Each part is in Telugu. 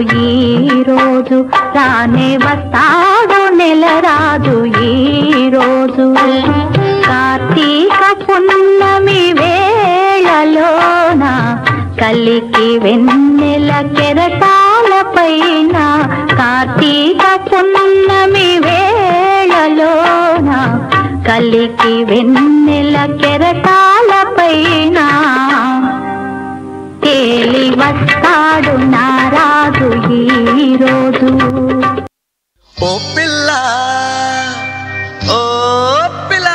ఈ రోజు, రానే వస్తాడు నెల రాజు ఈ రోజు. కార్తీక పున్నమి వేళలోన కలికి వెన్నెల కెరటాల పైన, కార్తీక పున్నమి వేళలోన కలికి వెన్నెల కెరటాల పైన తేలి వస్తాడు నారాజు ఈ రోజు. ఓ పిల్ల ఓ పిల్ల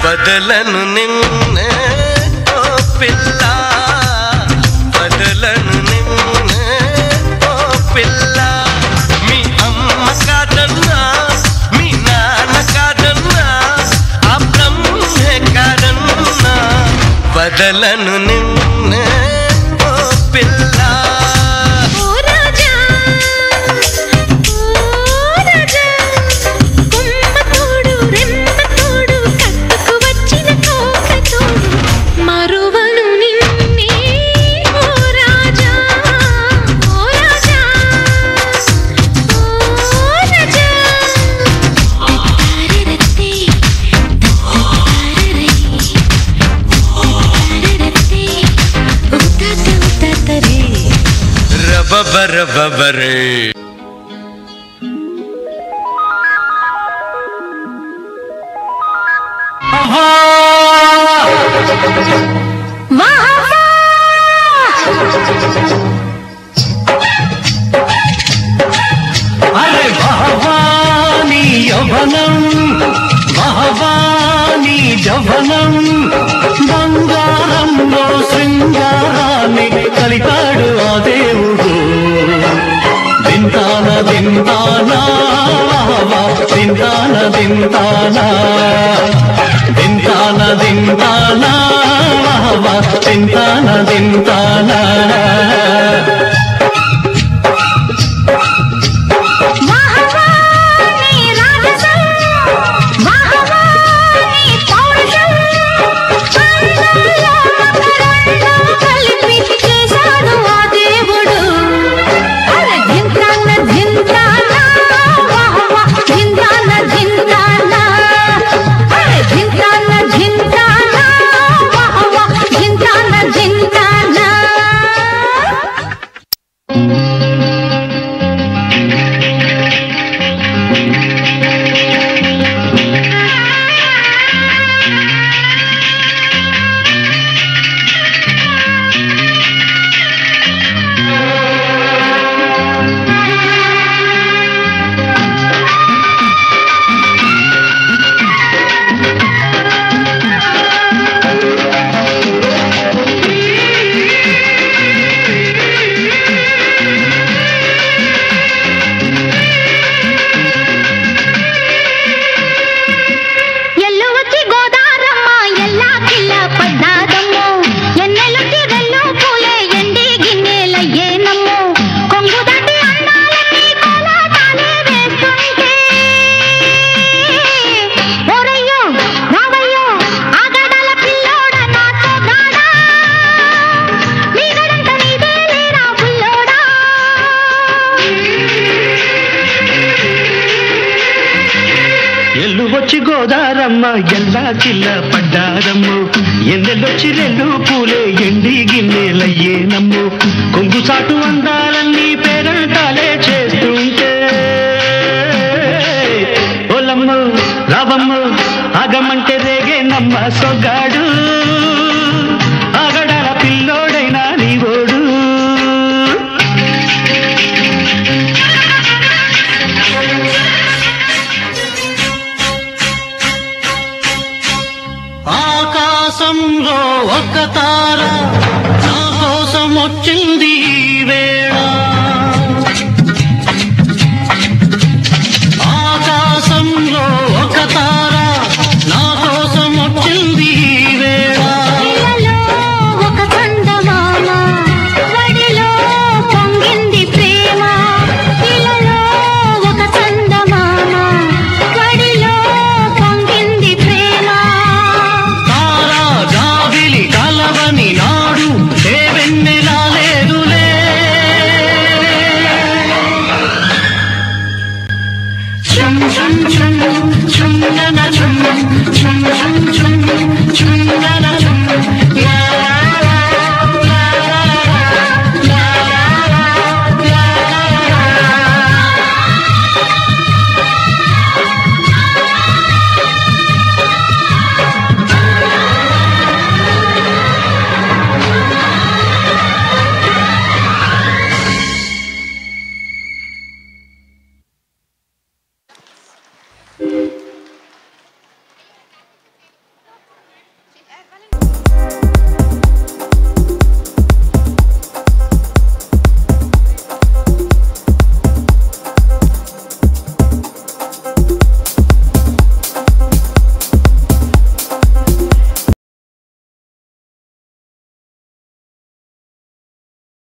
బదలను నిన్నే ఓ పిల్ల, బదలను నిన్నే ఓ పిల్ల. మీ అమ్మ కాదన్నా, మీ నాన్న కాదన్నా, ఆ బ్రహ్మే కాదన్నా, బదలను నిన్నే ఓ పిల్ల. బబర బబరే అరే భవానీ యవనం, భవానీ జవనం, బంగారంలో శృంగారాన్ని కలిపాడు ఆ దేవుడు. దింతాన దింతానా దింతాన దింతానా దింతాన దింతానా దింతాన దింతానా. ఎల్లువచ్చి గోదారమ్మ ఎల్లా కిల్ల పడ్డారమ్ము, ఎన్నెల్లొచ్చి రెల్లు పూలే ఎండి గిన్నెలయ్యేనమ్ము. కొంగు చాటు అందాలన్నీ పేరంటాలే చేస్తుంటే, ఓలమ్ము రావమ్ము ఆగమంటే రేగేనమ్మ సొగ్గాడు, ఆగడాల పిల్లోడైనా నీవోడు. ఆకాశంలో ఒక తార నా కోసం వచ్చింది